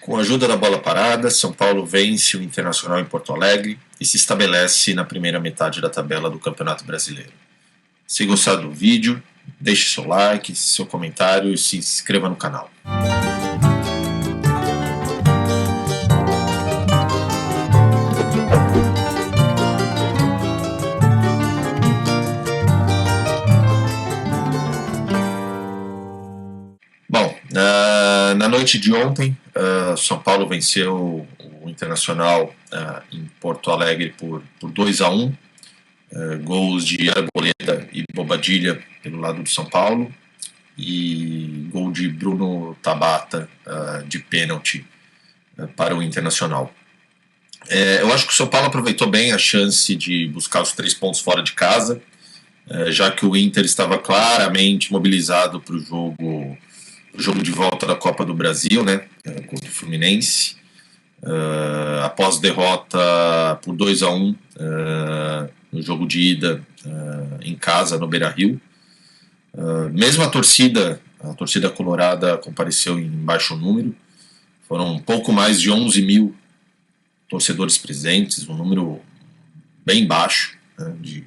Com a ajuda da bola parada, São Paulo vence o Internacional em Porto Alegre e se estabelece na primeira metade da tabela do Campeonato Brasileiro. Se gostar do vídeo, deixe seu like, seu comentário e se inscreva no canal. Bom, na noite de ontem, São Paulo venceu o Internacional em Porto Alegre por 2-1, gols de Arboleda e Bobadilla pelo lado do São Paulo e gol de Bruno Tabata de pênalti para o Internacional. Eu acho que o São Paulo aproveitou bem a chance de buscar os 3 pontos fora de casa, já que o Inter estava claramente mobilizado para o jogo de volta da Copa do Brasil, né, contra o Fluminense, após derrota por 2-1 no jogo de ida em casa no Beira-Rio. Mesmo a torcida colorada compareceu em baixo número, foram um pouco mais de 11 mil torcedores presentes, um número bem baixo, né, de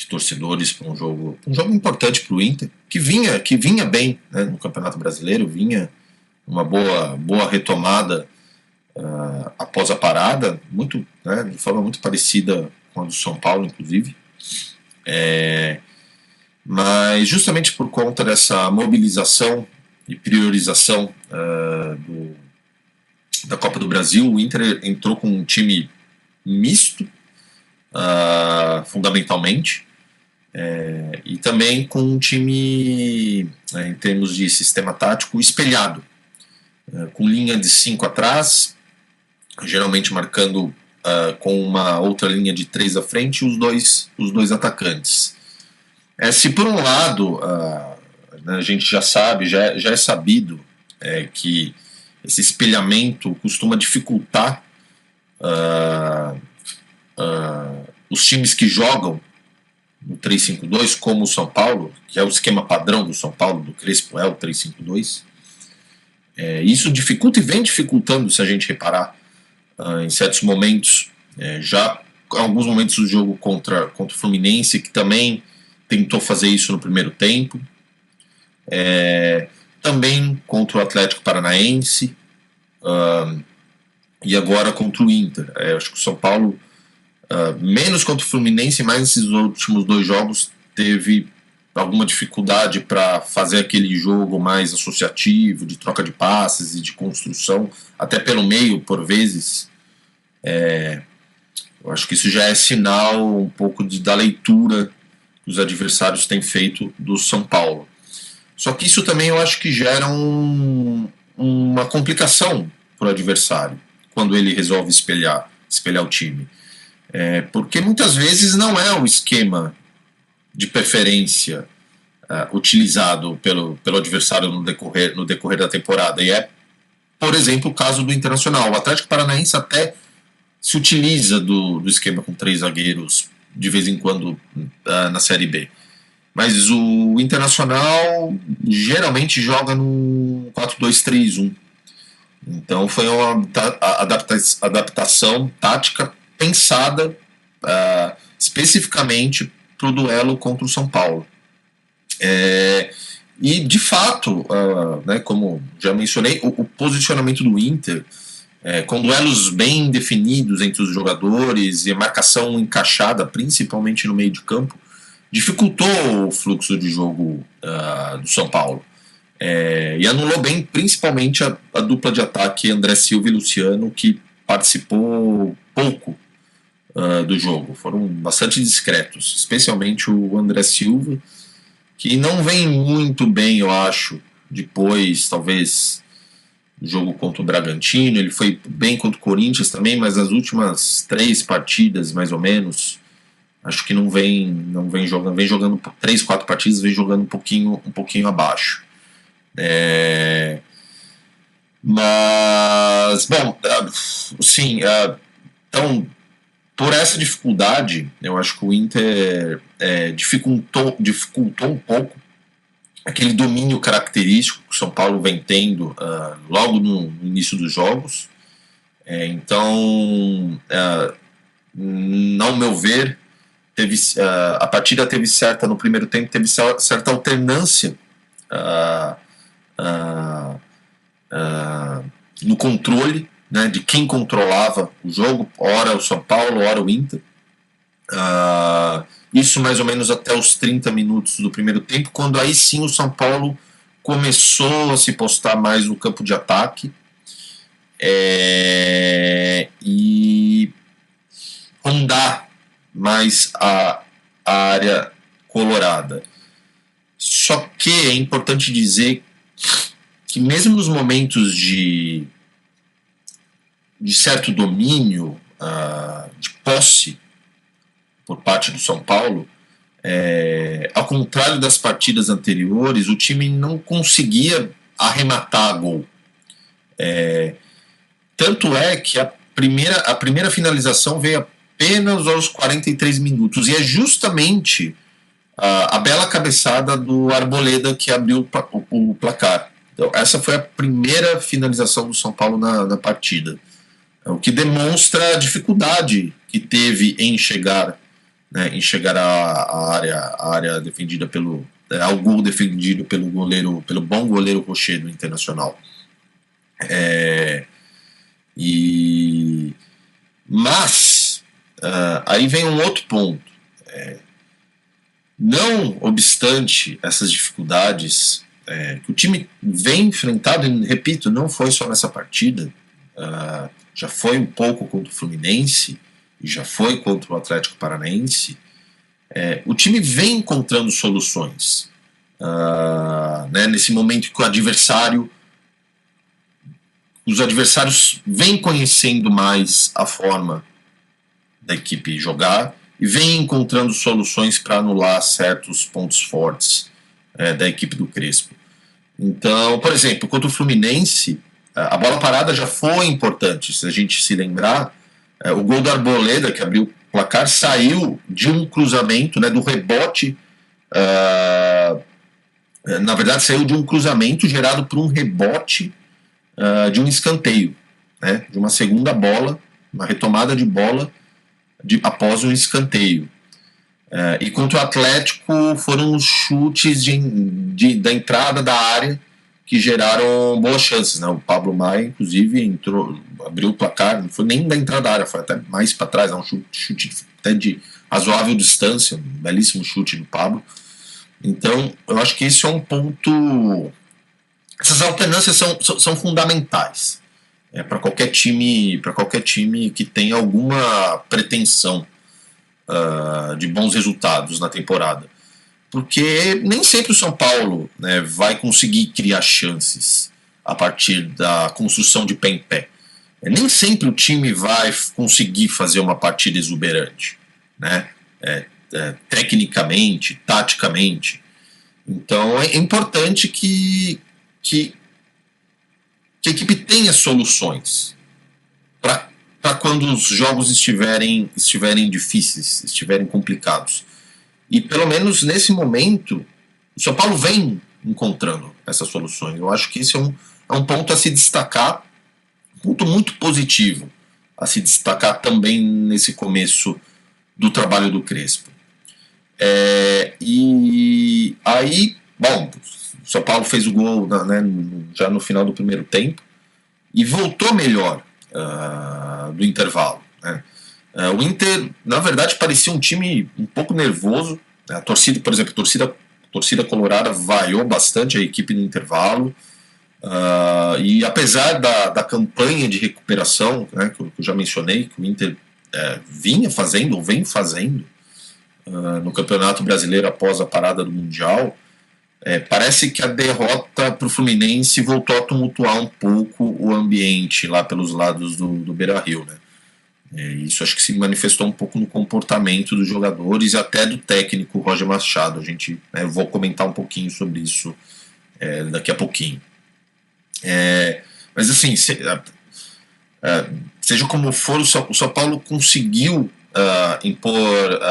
torcedores para um jogo importante para o Inter, que vinha bem, né, no Campeonato Brasileiro, vinha uma boa retomada após a parada, de forma muito parecida com a do São Paulo, inclusive. Mas justamente por conta dessa mobilização e priorização da Copa do Brasil, o Inter entrou com um time misto, fundamentalmente, e também com um time, em termos de sistema tático, espelhado, com linha de 5 atrás, geralmente marcando com uma outra linha de 3 à frente e os dois atacantes. Se por um lado a gente já sabe, já é sabido que esse espelhamento costuma dificultar os times que jogam no 3-5-2, como o São Paulo, que é o esquema padrão do São Paulo, do Crespo, é o 3-5-2. Isso dificulta e vem dificultando, se a gente reparar, em certos momentos, já em alguns momentos do jogo contra o Fluminense, que também tentou fazer isso no primeiro tempo, também contra o Atlético Paranaense, e agora contra o Inter. Acho que o São Paulo, menos contra o Fluminense, mais nesses últimos 2 jogos, teve alguma dificuldade para fazer aquele jogo mais associativo, de troca de passes e de construção, até pelo meio, por vezes. Eu acho que isso já é sinal um pouco da leitura que os adversários têm feito do São Paulo. Só que isso também eu acho que gera uma complicação para o adversário, quando ele resolve espelhar o time. Porque muitas vezes não é o esquema de preferência utilizado pelo adversário no decorrer da temporada. E por exemplo, o caso do Internacional. O Atlético Paranaense até se utiliza do esquema com 3 zagueiros de vez em quando na Série B. Mas o Internacional geralmente joga no 4-2-3-1. Então foi uma adaptação tática pensada especificamente para o duelo contra o São Paulo. E de fato, né, como já mencionei, o posicionamento do Inter, com duelos bem definidos entre os jogadores e a marcação encaixada, principalmente no meio de campo, dificultou o fluxo de jogo do São Paulo. E anulou bem, principalmente, a dupla de ataque André Silva e Luciano, que participou pouco do jogo. Foram bastante discretos, especialmente o André Silva, que não vem muito bem, eu acho, depois, talvez, do jogo contra o Bragantino. Ele foi bem contra o Corinthians também, mas nas últimas 3 partidas, mais ou menos, acho que não vem jogando, vem jogando 3, 4 partidas, vem jogando um pouquinho abaixo. Mas, bom, sim, então, por essa dificuldade, eu acho que o Inter dificultou um pouco aquele domínio característico que o São Paulo vem tendo logo no início dos jogos. Então, ao meu ver, a partida teve certa no primeiro tempo, teve certa alternância no controle, né, de quem controlava o jogo, ora o São Paulo, ora o Inter. Isso mais ou menos até os 30 minutos do primeiro tempo, quando aí sim o São Paulo começou a se postar mais no campo de ataque e rondar mais a área colorada. Só que é importante dizer que mesmo nos momentos de certo domínio, de posse por parte do São Paulo, ao contrário das partidas anteriores, o time não conseguia arrematar gol. Tanto é que a primeira finalização veio apenas aos 43 minutos, e é justamente a bela cabeçada do Arboleda que abriu o placar. Então, essa foi a primeira finalização do São Paulo na partida, o que demonstra a dificuldade que teve em chegar à área defendida ao gol defendido pelo bom goleiro Rocher do Internacional. Mas aí vem um outro ponto. Não obstante essas dificuldades que o time vem enfrentado, e repito, não foi só nessa partida, já foi um pouco contra o Fluminense e já foi contra o Atlético Paranaense, o time vem encontrando soluções nesse momento que os adversários vêm conhecendo mais a forma da equipe jogar e vêm encontrando soluções para anular certos pontos fortes da equipe do Crespo. Então, por exemplo, contra o Fluminense, a bola parada já foi importante. Se a gente se lembrar, o gol do Arboleda, que abriu o placar, saiu de um cruzamento, do rebote. Na verdade, saiu de um cruzamento gerado por um rebote de um escanteio, de uma segunda bola, uma retomada de bola após um escanteio. E contra o Atlético foram os chutes da entrada da área que geraram boas chances. O Pablo Maia, inclusive, abriu o placar, não foi nem da entrada da área, foi até mais para trás, um chute até de razoável distância, um belíssimo chute do Pablo. Então, eu acho que esse é um ponto. Essas alternâncias são fundamentais para qualquer time que tenha alguma pretensão de bons resultados na temporada, porque nem sempre o São Paulo vai conseguir criar chances a partir da construção de pé em pé. Nem sempre o time vai conseguir fazer uma partida exuberante, tecnicamente, taticamente. Então é importante que a equipe tenha soluções para quando os jogos estiverem difíceis, estiverem complicados. E pelo menos nesse momento, o São Paulo vem encontrando essas soluções. Eu acho que esse é um ponto a se destacar, um ponto muito positivo a se destacar também nesse começo do trabalho do Crespo. E aí, bom, o São Paulo fez o gol já no final do primeiro tempo e voltou melhor do intervalo. O Inter, na verdade, parecia um time um pouco nervoso. A torcida, por exemplo, a torcida colorada vaiou bastante a equipe no intervalo. E apesar da campanha de recuperação, que eu já mencionei, que o Inter vem fazendo no Campeonato Brasileiro após a parada do Mundial, parece que a derrota para o Fluminense voltou a tumultuar um pouco o ambiente lá pelos lados do Beira-Rio. Isso acho que se manifestou um pouco no comportamento dos jogadores e até do técnico Roger Machado. Eu vou comentar um pouquinho sobre isso daqui a pouquinho. Mas assim, seja como for, o São Paulo conseguiu impor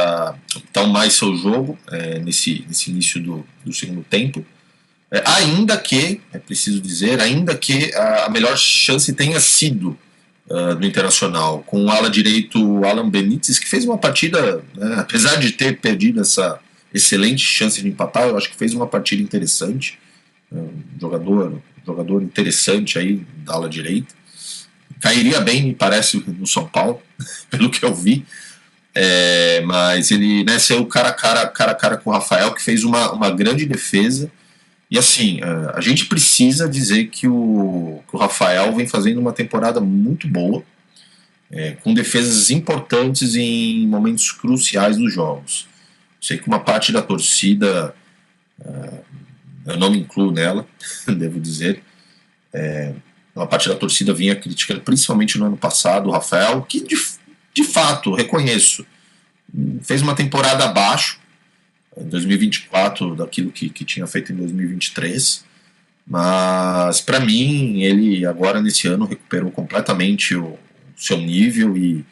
mais seu jogo nesse início do segundo tempo, Ainda que, é preciso dizer, ainda que a melhor chance tenha sido do Internacional, com o ala direito Alan Benítez, que fez uma partida, né, apesar de ter perdido essa excelente chance de empatar, eu acho que fez uma partida interessante, jogador interessante aí da ala direita, cairia bem, me parece, no São Paulo, pelo que eu vi, mas ele, né, saiu cara a cara com o Rafael, que fez uma grande defesa. E assim, a gente precisa dizer que o Rafael vem fazendo uma temporada muito boa, com defesas importantes em momentos cruciais dos jogos. Sei que uma parte da torcida, eu não me incluo nela, devo dizer, uma parte da torcida vinha criticando, principalmente no ano passado, o Rafael, que de fato, reconheço, fez uma temporada abaixo, em 2024 daquilo que tinha feito em 2023, mas para mim ele agora nesse ano recuperou completamente o seu nível e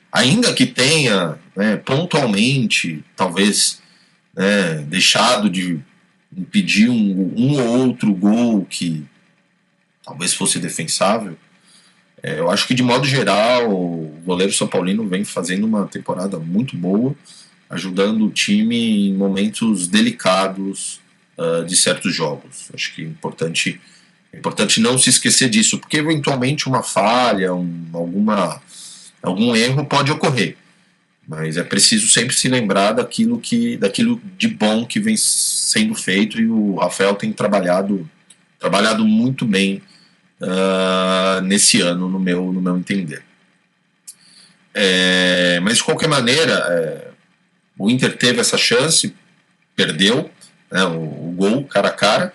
ainda que tenha, né, pontualmente talvez, né, deixado de impedir um ou outro gol que talvez fosse defensável, eu acho que de modo geral o goleiro São Paulino vem fazendo uma temporada muito boa, ajudando o time em momentos delicados de certos jogos. Acho que é importante não se esquecer disso, porque eventualmente uma falha, algum erro pode ocorrer, mas é preciso sempre se lembrar daquilo de bom que vem sendo feito, e o Rafael tem trabalhado muito bem nesse ano, no meu entender. Mas de qualquer maneira, o Inter teve essa chance, perdeu, né, o gol cara a cara,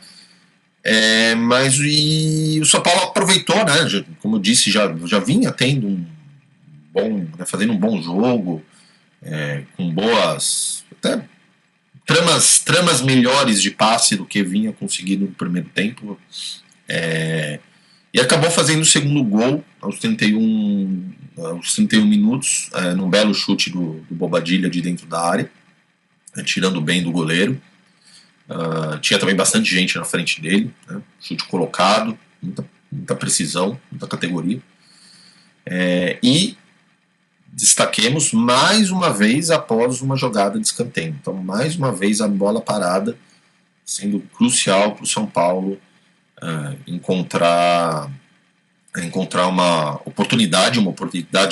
mas o São Paulo aproveitou, né, como eu disse, já vinha tendo fazendo um bom jogo, com boas até tramas melhores de passe do que vinha conseguindo no primeiro tempo, e acabou fazendo o segundo gol aos 31 minutos, num belo chute do Bobadilla de dentro da área, tirando bem do goleiro. Tinha também bastante gente na frente dele, né? Chute colocado, muita precisão, muita categoria. E destaquemos mais uma vez após uma jogada de escanteio. Então, mais uma vez, a bola parada sendo crucial para o São Paulo encontrar uma oportunidade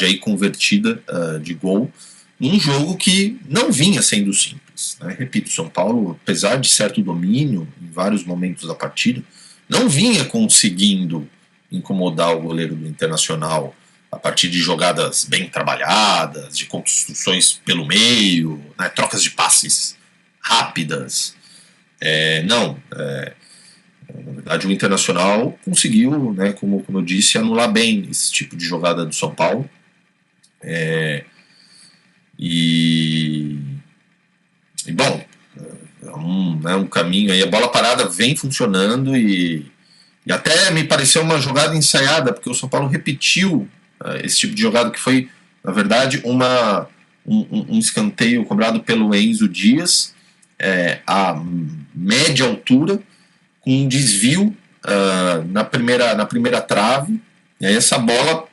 aí convertida de gol, num jogo que não vinha sendo simples, né? Repito, São Paulo, apesar de certo domínio em vários momentos da partida, não vinha conseguindo incomodar o goleiro do Internacional a partir de jogadas bem trabalhadas, de construções pelo meio, né, trocas de passes rápidas. Na verdade, o Internacional conseguiu, né, como eu disse, anular bem esse tipo de jogada do São Paulo. Bom, um caminho aí. A bola parada vem funcionando e até me pareceu uma jogada ensaiada, porque o São Paulo repetiu esse tipo de jogada, que foi, na verdade, um escanteio cobrado pelo Enzo Dias a média altura, com um desvio na primeira trave, e aí essa bola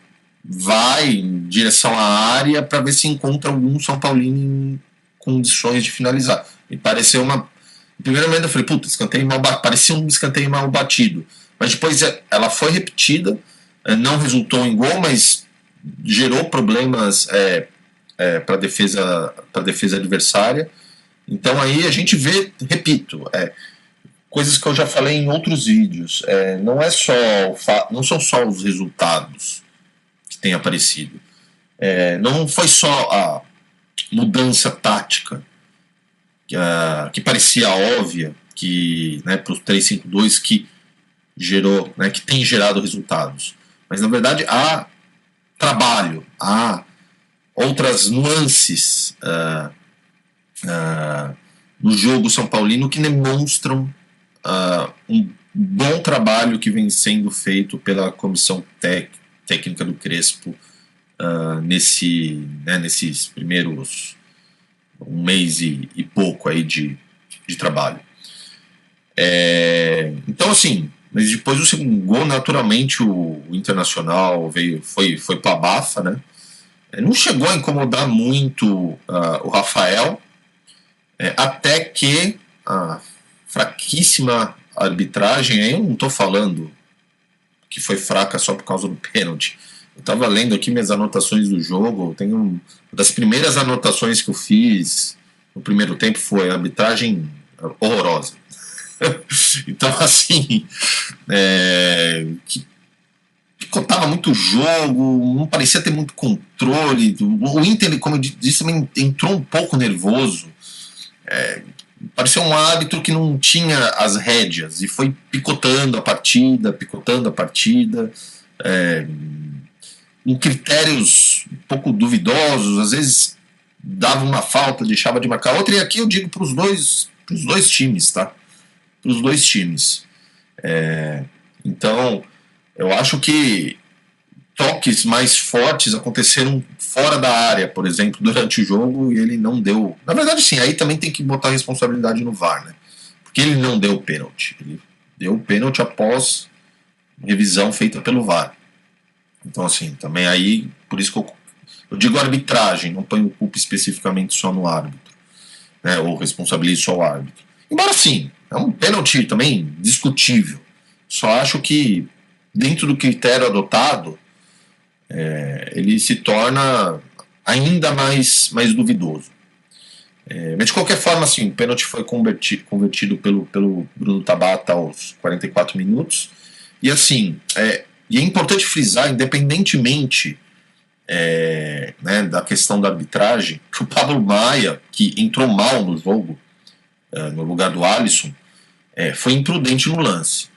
vai em direção à área para ver se encontra algum São Paulino em condições de finalizar. E pareceu no primeiro momento eu falei, puta, escanteio mal batido, parecia um escanteio mal batido, mas depois ela foi repetida, não resultou em gol, mas gerou problemas para a defesa adversária. Então aí a gente vê, repito, coisas que eu já falei em outros vídeos, não são só os resultados que têm aparecido, não foi só a mudança tática que parecia óbvia, que, né, para o 3-5-2 que gerou, né, que tem gerado resultados, mas na verdade há trabalho, há outras nuances no jogo São Paulino que demonstram um bom trabalho que vem sendo feito pela comissão técnica do Crespo nesses primeiros um mês e pouco aí de trabalho. Então, assim, mas depois do segundo gol, naturalmente o Internacional foi para a bafa, né? Não chegou a incomodar muito o Rafael, até que a fraquíssima arbitragem, aí eu não estou falando que foi fraca só por causa do pênalti. Eu estava lendo aqui minhas anotações do jogo, uma das primeiras anotações que eu fiz no primeiro tempo foi a arbitragem horrorosa. Então, assim, que picotava muito o jogo, não parecia ter muito controle. O Inter, como eu disse, também entrou um pouco nervoso. Parecia um árbitro que não tinha as rédeas e foi picotando a partida, em critérios um pouco duvidosos, às vezes dava uma falta, deixava de marcar outra, e aqui eu digo para os dois times, tá? Para os dois times. Então, eu acho que toques mais fortes aconteceram fora da área, por exemplo, durante o jogo, e ele não deu. Na verdade, sim, aí também tem que botar a responsabilidade no VAR, né? Porque ele não deu o pênalti. Ele deu o pênalti após revisão feita pelo VAR. Então, assim, também aí, por isso que eu digo arbitragem, não ponho culpa especificamente só no árbitro, né? Ou responsabilizo só o árbitro. Embora, sim, é um pênalti também discutível. Só acho que, dentro do critério adotado, ele se torna ainda mais duvidoso. Mas de qualquer forma, assim, o pênalti foi convertido pelo Bruno Tabata aos 44 minutos. E assim, e é importante frisar, independentemente né, da questão da arbitragem, que o Pablo Maia, que entrou mal no jogo, no lugar do Alisson, foi imprudente no lance.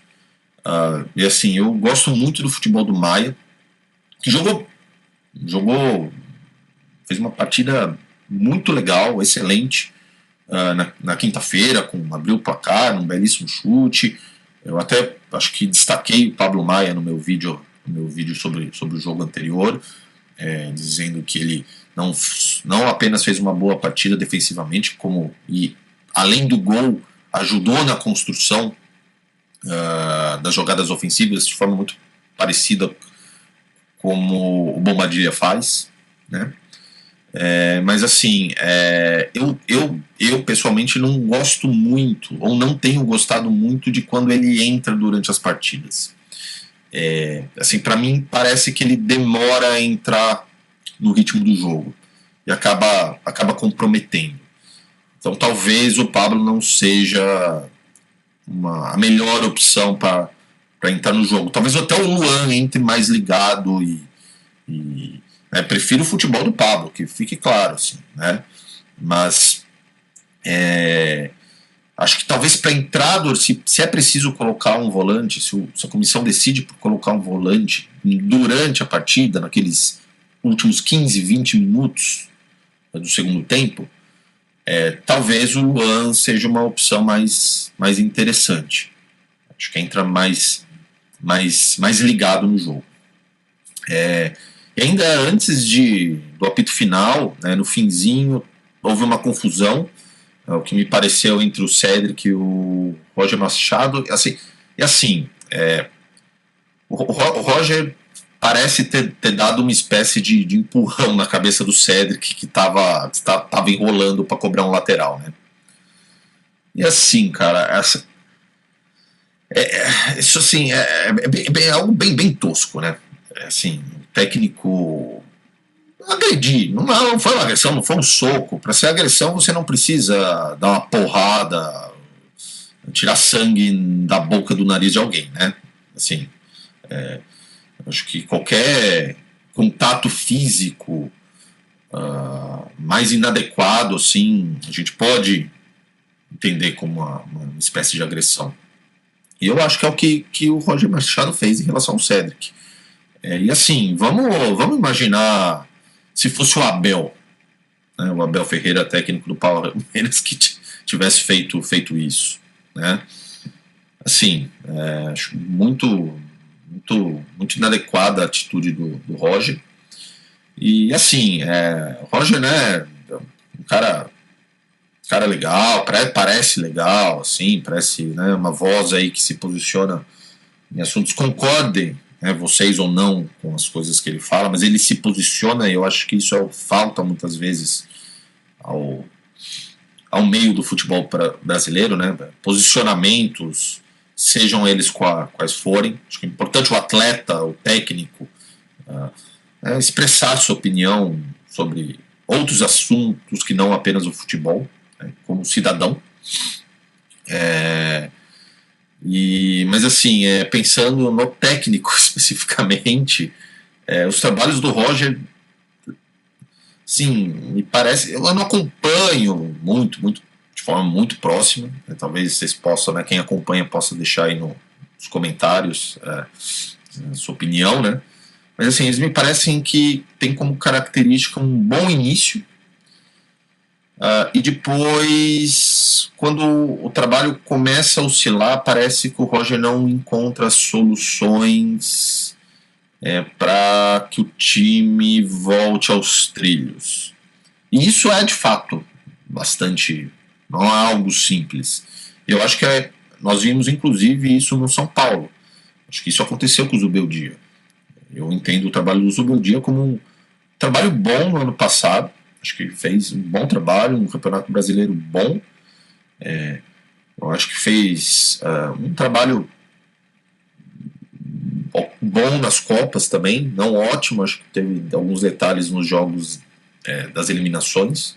E assim, eu gosto muito do futebol do Maia, que fez uma partida muito legal, excelente, na quinta-feira, abriu o placar, um belíssimo chute. Eu até acho que destaquei o Pablo Maia no meu vídeo sobre o jogo anterior, dizendo que ele não apenas fez uma boa partida defensivamente, e além do gol, ajudou na construção das jogadas ofensivas de forma muito parecida como o Bobadilla faz, né? Mas assim, eu pessoalmente não gosto muito, ou não tenho gostado muito de quando ele entra durante as partidas. Assim, para mim parece que ele demora a entrar no ritmo do jogo e acaba comprometendo. Então talvez o Pablo não seja a melhor opção para entrar no jogo. Talvez até o Luan entre mais ligado prefiro o futebol do Pablo, que fique claro, assim, né? Mas acho que talvez para entrada, se é preciso colocar um volante, se a comissão decide por colocar um volante durante a partida, naqueles últimos 15, 20 minutos do segundo tempo, talvez o Luan seja uma opção mais interessante. Acho que entra mais ligado no jogo. E ainda antes do apito final, né, no finzinho, houve uma confusão, o que me pareceu entre o Cédric e o Roger Machado. O Roger parece ter dado uma espécie de empurrão na cabeça do Cédric, que estava enrolando para cobrar um lateral, né? E assim, cara, isso assim, é algo bem tosco, né? Assim, o técnico agredir, não foi uma agressão, não foi um soco. Para ser agressão você não precisa dar uma porrada, tirar sangue da boca, do nariz de alguém, né? Assim, acho que qualquer contato físico mais inadequado, assim, a gente pode entender como uma espécie de agressão. E eu acho que é o que o Roger Machado fez em relação ao Cédric. E assim, vamos imaginar se fosse o Abel, né, o Abel Ferreira, técnico do Palmeiras, que tivesse feito isso, né? Assim, acho muito inadequada a atitude do Roger. E assim, o Roger, né, um cara cara legal, parece legal, assim, parece, né, uma voz aí que se posiciona em assuntos, concordem, né, vocês ou não com as coisas que ele fala, mas ele se posiciona, e eu acho que isso falta muitas vezes ao, ao meio do futebol brasileiro, né, posicionamentos, sejam eles quais forem. Acho que é importante o atleta, o técnico, expressar sua opinião sobre outros assuntos que não apenas o futebol, né, como cidadão. Mas assim, pensando no técnico especificamente, os trabalhos do Roger, sim, me parece, eu não acompanho muito, de forma muito próxima, né, talvez vocês possam, né, quem acompanha possa deixar aí nos comentários a sua opinião, né? Mas assim, eles me parecem que tem como característica um bom início, e depois, quando o trabalho começa a oscilar, parece que o Roger não encontra soluções para que o time volte aos trilhos. E isso é de fato bastante, não é algo simples. Eu acho que nós vimos inclusive isso no São Paulo. Acho que isso aconteceu com o Zubeldia. Eu entendo o trabalho do Zubeldia como um trabalho bom no ano passado. Acho que fez um bom trabalho, um campeonato brasileiro bom. Eu acho que fez um trabalho bom nas Copas também, não ótimo, acho que teve alguns detalhes nos jogos das eliminações,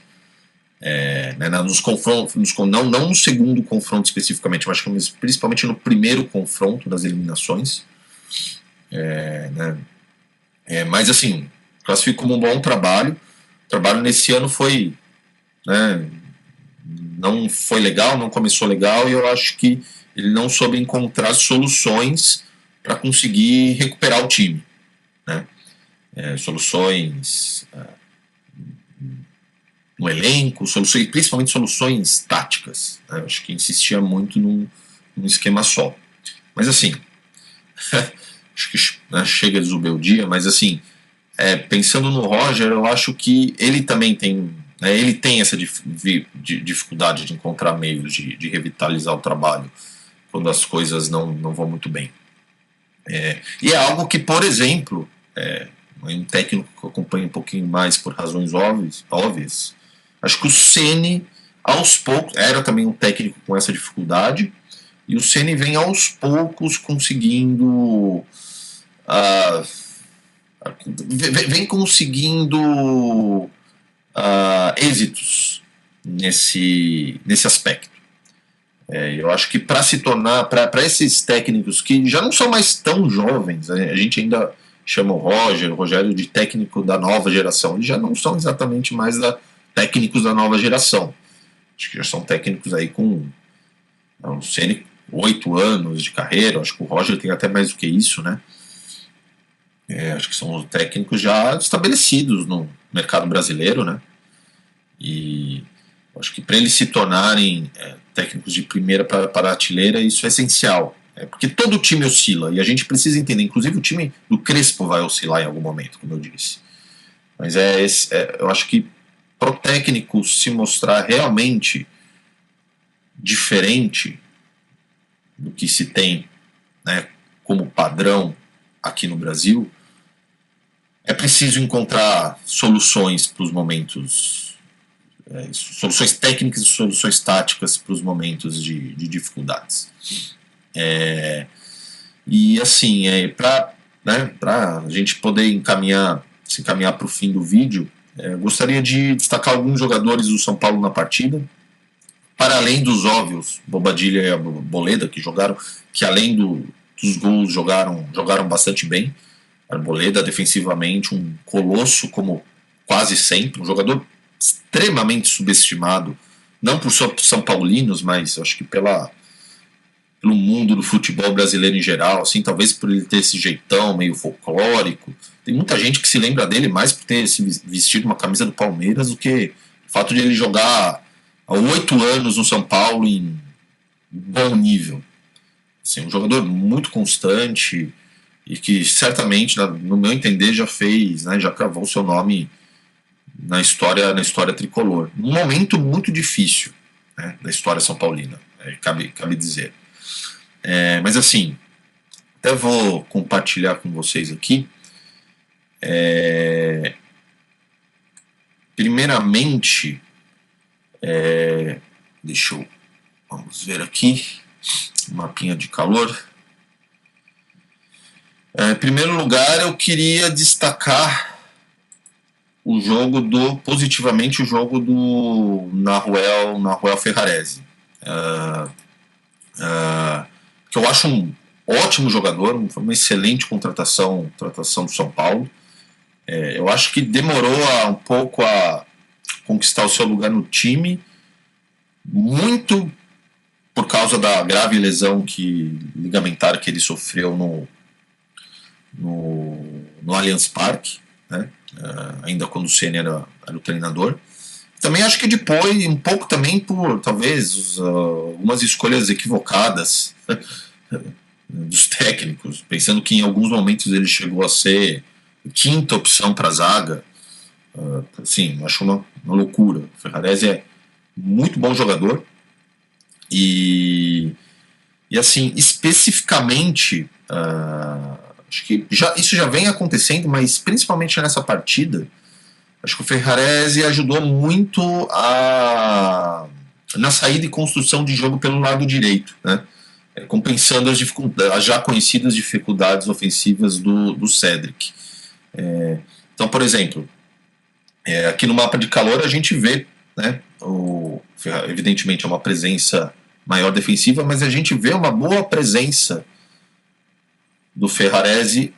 né, nos confrontos, não no segundo confronto especificamente, mas principalmente no primeiro confronto das eliminações. Né, mas assim, classifico como um bom trabalho. O trabalho nesse ano foi, né, não foi legal, não começou legal, e eu acho que ele não soube encontrar soluções para conseguir recuperar o time, né? Soluções no elenco, principalmente soluções táticas, né? Acho que insistia muito num esquema só. Mas assim, acho que, né, chega de Zubeldia, mas assim, pensando no Roger, eu acho que ele também tem, né, ele tem essa dificuldade de encontrar meios de revitalizar o trabalho quando as coisas não vão muito bem. E é algo que, por exemplo, um técnico que eu acompanho um pouquinho mais por razões óbvias, acho que o Ceni, aos poucos, era também um técnico com essa dificuldade, e o Ceni vem aos poucos conseguindo vem conseguindo êxitos nesse aspecto. Eu acho que para se tornar, para esses técnicos que já não são mais tão jovens, a gente ainda chama o Rogério de técnico da nova geração, eles já não são exatamente mais técnicos da nova geração. Acho que já são técnicos aí com, não sei, 8 anos de carreira. Acho que o Roger tem até mais do que isso, né? Acho que são técnicos já estabelecidos no mercado brasileiro, né? E acho que para eles se tornarem técnicos de primeira prateleira, isso é essencial. Porque todo time oscila, e a gente precisa entender, inclusive o time do Crespo vai oscilar em algum momento, como eu disse. Mas eu acho que para o técnico se mostrar realmente diferente do que se tem, né, como padrão aqui no Brasil, é preciso encontrar soluções para os momentos, soluções técnicas e soluções táticas para os momentos de dificuldades. E assim, para a gente poder se encaminhar para o fim do vídeo, gostaria de destacar alguns jogadores do São Paulo na partida, para além dos óbvios, Bobadilla e Arboleda, que além dos gols jogaram bastante bem. Arboleda defensivamente um colosso, como quase sempre, um jogador extremamente subestimado, não por São Paulinos, mas acho que pelo mundo do futebol brasileiro em geral, assim, talvez por ele ter esse jeitão meio folclórico. Tem muita gente que se lembra dele mais por ter se vestido uma camisa do Palmeiras do que o fato de ele jogar há 8 anos no São Paulo em bom nível. Assim, um jogador muito constante e que certamente, no meu entender, já fez, né, já cravou seu nome na história tricolor. Um momento muito difícil, né, da história São Paulina, cabe dizer. Mas assim, até vou compartilhar com vocês aqui. Primeiramente, vamos ver aqui, mapinha de calor. Em primeiro lugar, eu queria destacar positivamente o jogo do Nahuel Ferrarese, que eu acho um ótimo jogador, uma excelente contratação do São Paulo. Eu acho que demorou um pouco a conquistar o seu lugar no time, muito por causa da grave lesão ligamentar que ele sofreu no Allianz Parque, né? Ainda quando o Ceni era o treinador. Também acho que depois, um pouco também por, talvez, algumas escolhas equivocadas dos técnicos, pensando que em alguns momentos ele chegou a ser quinta opção para a zaga. Assim, acho uma loucura. O Ferrarese é muito bom jogador e assim, especificamente, acho que isso já vem acontecendo, mas principalmente nessa partida, acho que o Ferrarese ajudou muito na saída e construção de jogo pelo lado direito, né? Compensando as já conhecidas dificuldades ofensivas do Cédric. Então, por exemplo, aqui no mapa de calor a gente vê, né, evidentemente é uma presença maior defensiva, mas a gente vê uma boa presença do Ferrarese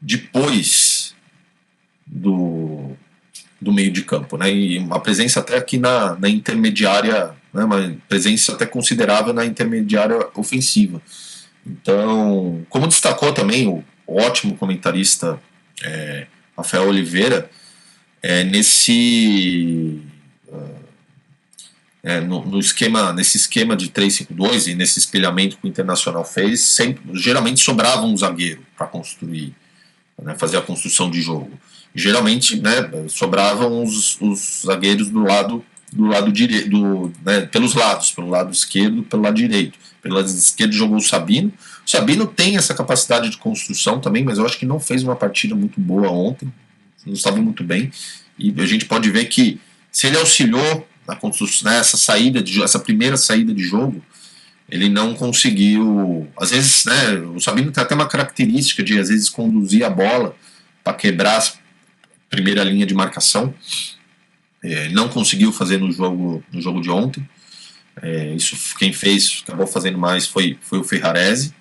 depois do meio de campo, né? E uma presença até aqui na intermediária, né? Uma presença até considerável na intermediária ofensiva. Então, como destacou também o ótimo comentarista Rafael Oliveira, nesse nesse esquema de 3-5-2 e nesse espelhamento que o Internacional fez, geralmente sobrava um zagueiro para construir, né, fazer a construção de jogo. Geralmente, né, sobravam os zagueiros do lado direito, né, pelos lados, pelo lado esquerdo, pelo lado direito. Pelo lado esquerdo jogou o Sabino. O Sabino tem essa capacidade de construção também, mas eu acho que não fez uma partida muito boa ontem. Não estava muito bem. E a gente pode ver que se ele auxiliou na construção, né, essa primeira saída de jogo, ele não conseguiu. Às vezes, né, o Sabino tem até uma característica de às vezes conduzir a bola para quebrar a primeira linha de marcação. Não conseguiu fazer no jogo de ontem. Isso quem fez, acabou fazendo mais foi o Ferrarese.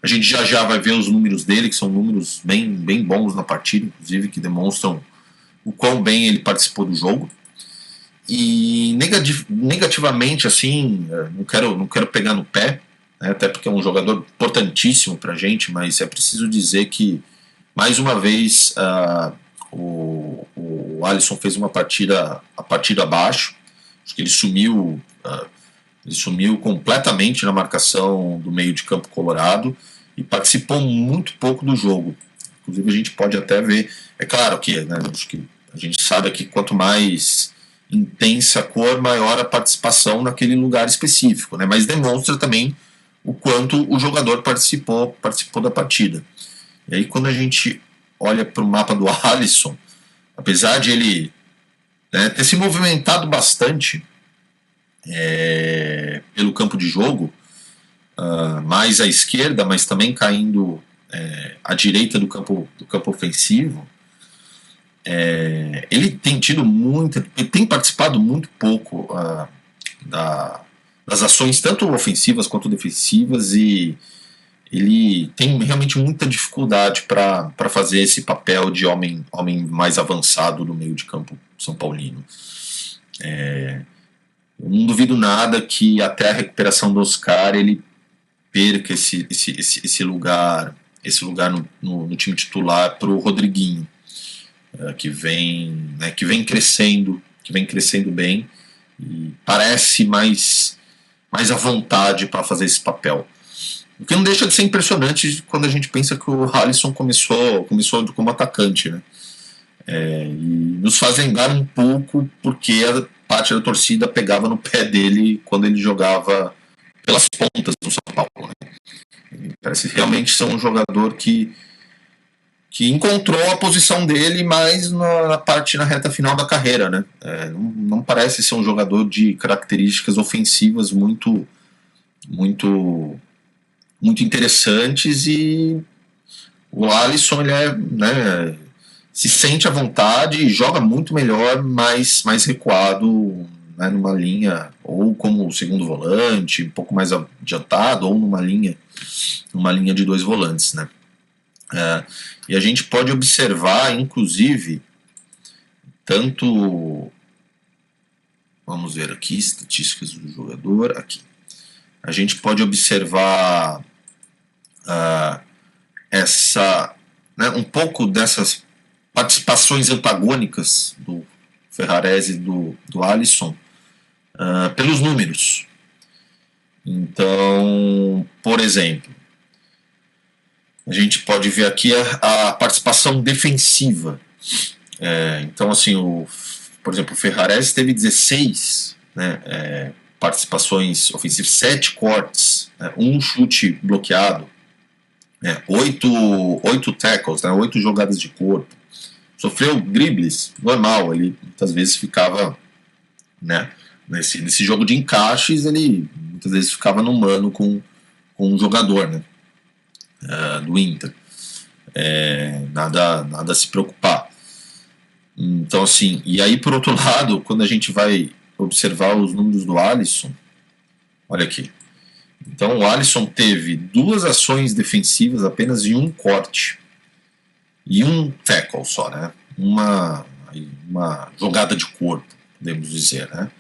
A gente já vai ver os números dele, que são números bem bons na partida, inclusive, que demonstram o quão bem ele participou do jogo. E negativamente, assim, não quero pegar no pé, né, até porque é um jogador importantíssimo pra gente, mas é preciso dizer que, mais uma vez, o Alisson fez uma partida abaixo. Acho que ele sumiu completamente na marcação do meio de campo colorado e participou muito pouco do jogo. Inclusive a gente pode até ver, é claro que, né, acho que a gente sabe que quanto mais intensa a cor, maior a participação naquele lugar específico, né, mas demonstra também o quanto o jogador participou da partida. E aí quando a gente olha para o mapa do Alisson, apesar de ele, né, ter se movimentado bastante pelo campo de jogo, mais à esquerda, mas também caindo à direita do campo ofensivo, ele tem ele tem participado muito pouco das ações tanto ofensivas quanto defensivas, e ele tem realmente muita dificuldade para fazer esse papel de homem mais avançado do meio de campo São Paulino. Eu não duvido nada que até a recuperação do Oscar ele perca esse lugar no time titular para o Rodriguinho, que vem crescendo bem e parece mais à vontade para fazer esse papel. O que não deixa de ser impressionante quando a gente pensa que o Alisson começou como atacante, né? E nos faz lembrar um pouco porque parte da torcida pegava no pé dele quando ele jogava pelas pontas do São Paulo, né? Ele parece realmente ser um jogador que encontrou a posição dele mais na reta final da carreira, né? Não parece ser um jogador de características ofensivas muito interessantes, e o Alisson, ele né, se sente à vontade e joga muito melhor, mais recuado, né, numa linha, ou como segundo volante, um pouco mais adiantado, ou numa linha de dois volantes, né? E a gente pode observar, inclusive, tanto... Vamos ver aqui, estatísticas do jogador, aqui. A gente pode observar né, um pouco dessas participações antagônicas do Ferrarese e do Alisson pelos números. Então, por exemplo, a gente pode ver aqui a participação defensiva. Então, assim, por exemplo, o Ferrarese teve 16, né, participações ofensivas, 7 cortes, né, 1 chute bloqueado, 8 tackles, né, 8 jogadas de corpo. Sofreu dribles, normal, ele muitas vezes ficava, né, nesse jogo de encaixes, ele muitas vezes ficava no mano com um jogador, né, do Inter. Nada a se preocupar. Então, assim, e aí, por outro lado, quando a gente vai observar os números do Alisson, olha aqui. Então, o Alisson teve 2 ações defensivas apenas em 1 corte e 1 tackle só, né? Uma jogada de corpo, podemos dizer, né?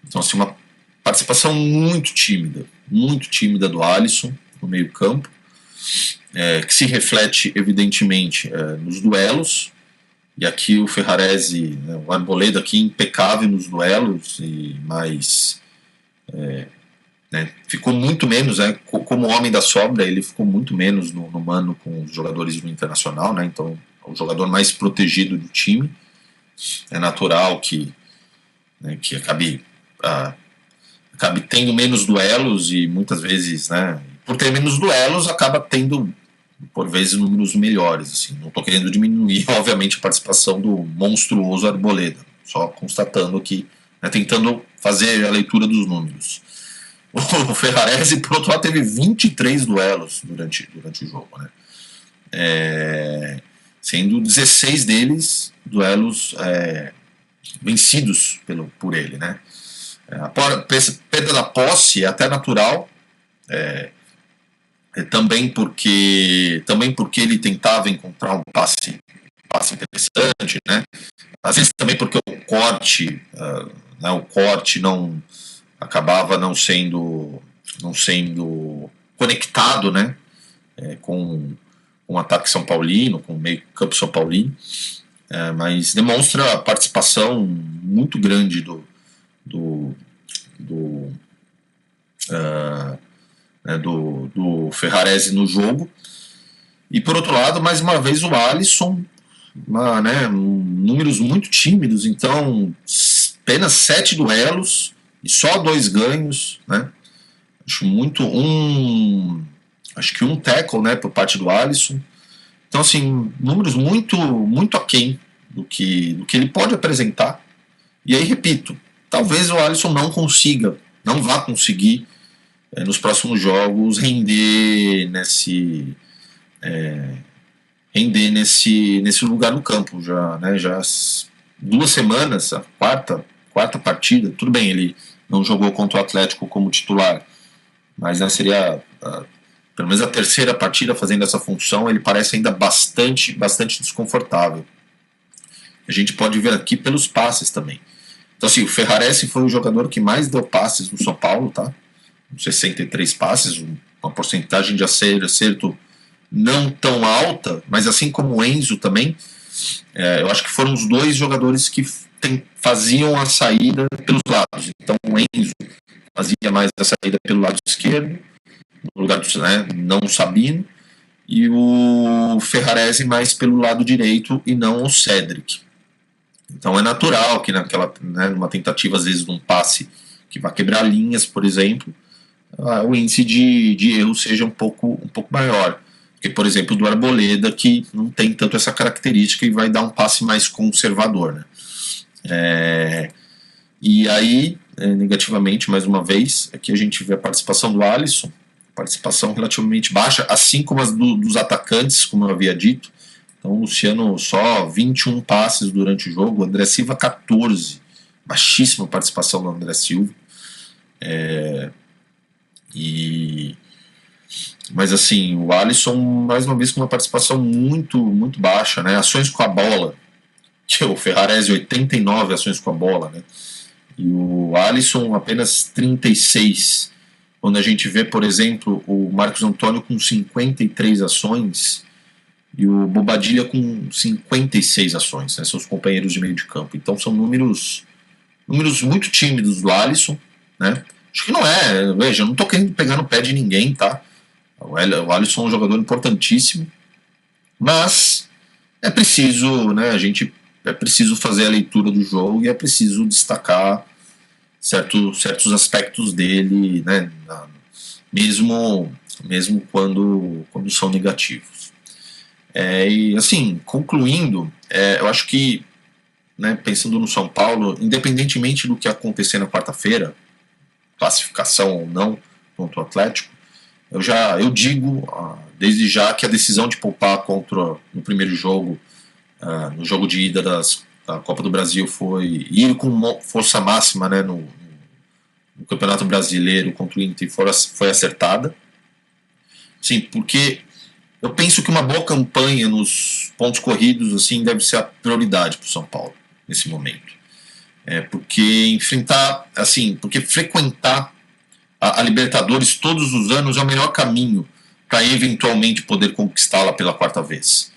Então, assim, uma participação muito tímida do Alisson no meio-campo, que se reflete, evidentemente, nos duelos. E aqui o Ferrarese, né, o Arboleda aqui impecável nos duelos, mas né, ficou muito menos, né, como homem da sobra, ele ficou muito menos no mano com os jogadores do Internacional, né, então é o jogador mais protegido do time. É natural que acabe tendo menos duelos, e muitas vezes, né, por ter menos duelos, acaba tendo por vezes números melhores, assim. Não estou querendo diminuir, obviamente, a participação do monstruoso Arboleda, só constatando que, né, tentando fazer a leitura dos números. O Ferrarese, por outro lado, teve 23 duelos durante o jogo, né? Sendo 16 deles duelos vencidos por ele, né? A perda da posse é até natural, também porque ele tentava encontrar um passe interessante, né? Às vezes também porque o corte não acabava não sendo conectado, né? Com um ataque São Paulino, com o meio campo São Paulino, mas demonstra a participação muito grande do Ferrarese no jogo. E por outro lado, mais uma vez, o Alisson, números muito tímidos, então apenas 7 duelos e só 2 ganhos, né? Acho que um tackle, né, por parte do Alisson. Então, assim, números muito aquém do que ele pode apresentar. E aí, repito, talvez o Alisson não vá conseguir nos próximos jogos render nesse lugar no campo. Já 2 semanas, a quarta partida, tudo bem, ele não jogou contra o Atlético como titular, mas seria pelo menos a 3ª partida fazendo essa função. Ele parece ainda bastante desconfortável. A gente pode ver aqui pelos passes também. Então, assim, o Ferrarese foi o jogador que mais deu passes no São Paulo, tá? 63 passes, uma porcentagem de acerto não tão alta, mas assim como o Enzo também, eu acho que foram os 2 jogadores que faziam a saída pelos lados. Então o Enzo fazia mais a saída pelo lado esquerdo, no lugar do, né, não o Sabino, e o Ferrarese mais pelo lado direito e não o Cédric. Então é natural que numa tentativa, às vezes, de um passe que vai quebrar linhas, por exemplo, o índice de erro seja um pouco maior. Porque, por exemplo, do Arboleda, que não tem tanto essa característica e vai dar um passe mais conservador. Né? E aí, negativamente, mais uma vez, aqui a gente vê a participação do Alisson, participação relativamente baixa, assim como as dos atacantes, como eu havia dito. Então, o Luciano só 21 passes durante o jogo, o André Silva 14, baixíssima participação do André Silva. Mas assim, o Alisson, mais uma vez, com uma participação muito baixa, né? Ações com a bola, que o Ferrarese 89 ações com a bola, né? E o Alisson apenas 36. Quando a gente vê, por exemplo, o Marcos Antônio com 53 ações e o Bobadilha com 56 ações, né? Seus companheiros de meio de campo. Então são números muito tímidos do Alisson, né? Acho que não é, veja, eu não estou querendo pegar no pé de ninguém, tá? O Alisson é um jogador importantíssimo, mas é preciso, né? É preciso fazer a leitura do jogo e é preciso destacar certos aspectos dele, né? Mesmo quando são negativos. E assim, concluindo, eu acho que, né, pensando no São Paulo, independentemente do que acontecer na quarta-feira, classificação ou não contra o Atlético, eu digo desde já que a decisão de poupar no primeiro jogo, no jogo de ida da Copa do Brasil, foi ir com força máxima, né, no Campeonato Brasileiro contra o Inter, foi acertada. Sim, porque eu penso que uma boa campanha nos pontos corridos assim deve ser a prioridade para o São Paulo nesse momento. Porque frequentar a Libertadores todos os anos é o melhor caminho para eventualmente poder conquistá-la pela quarta vez.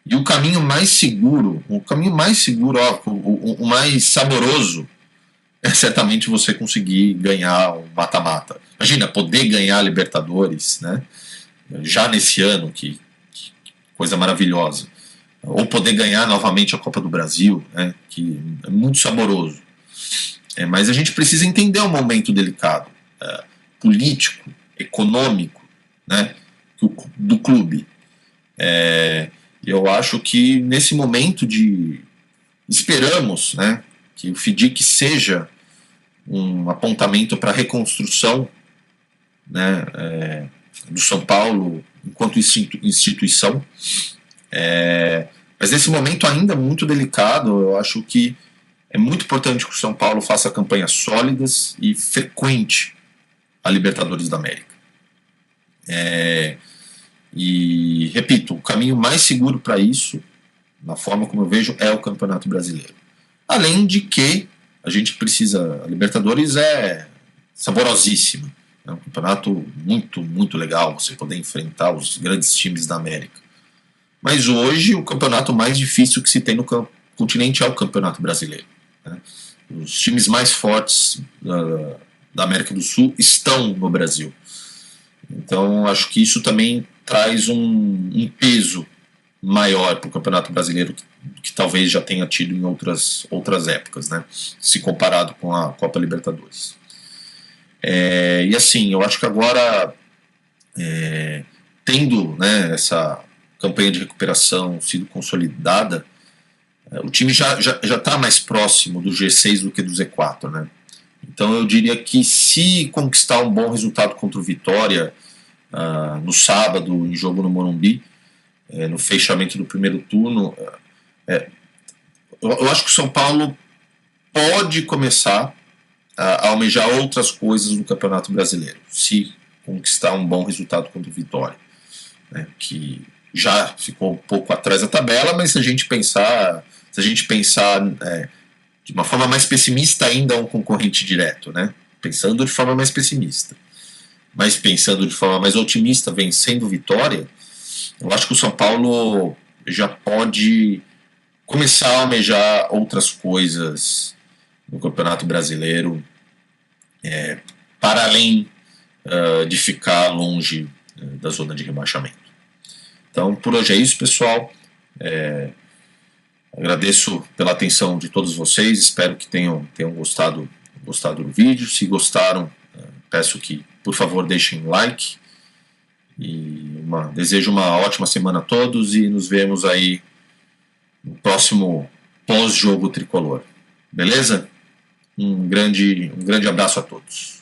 E o caminho mais seguro, o mais saboroso, é certamente você conseguir ganhar um mata-mata. Imagina, poder ganhar a Libertadores, né? Já nesse ano, que coisa maravilhosa. Ou poder ganhar novamente a Copa do Brasil, né? Que é muito saboroso. Mas a gente precisa entender um momento delicado, político, econômico, né, do clube. Eu acho que nesse momento esperamos, né, que o FIDIC seja um apontamento para a reconstrução, né, do São Paulo enquanto instituição. Mas nesse momento ainda muito delicado, eu acho que é muito importante que o São Paulo faça campanhas sólidas e frequente a Libertadores da América. E, repito, o caminho mais seguro para isso, na forma como eu vejo, é o Campeonato Brasileiro. Além de que a gente precisa... A Libertadores é saborosíssima. É um campeonato muito legal, você poder enfrentar os grandes times da América. Mas hoje o campeonato mais difícil que se tem no continente é o Campeonato Brasileiro. Né? Os times mais fortes da América do Sul estão no Brasil. Então acho que isso também traz um peso maior para o Campeonato Brasileiro que talvez já tenha tido em outras épocas, né? Se comparado com a Copa Libertadores. E assim, eu acho que agora, tendo, né, essa campanha de recuperação sido consolidada, o time já está mais próximo do G6 do que do Z4, né? Então eu diria que se conquistar um bom resultado contra o Vitória no sábado, em jogo no Morumbi, no fechamento do primeiro turno, eu acho que o São Paulo pode começar a almejar outras coisas no Campeonato Brasileiro, se conquistar um bom resultado contra o Vitória, né, que já ficou um pouco atrás da tabela, mas se a gente pensar de uma forma mais pessimista, ainda é um concorrente direto, né? Pensando de forma mais pessimista. Mas pensando de forma mais otimista, vencendo Vitória, eu acho que o São Paulo já pode começar a almejar outras coisas no Campeonato Brasileiro, para além de ficar longe da zona de rebaixamento. Então, por hoje é isso, pessoal. Agradeço pela atenção de todos vocês, espero que tenham gostado do vídeo. Se gostaram, peço que, por favor, deixem um like. E desejo uma ótima semana a todos e nos vemos aí no próximo pós-jogo tricolor. Beleza? Um grande abraço a todos.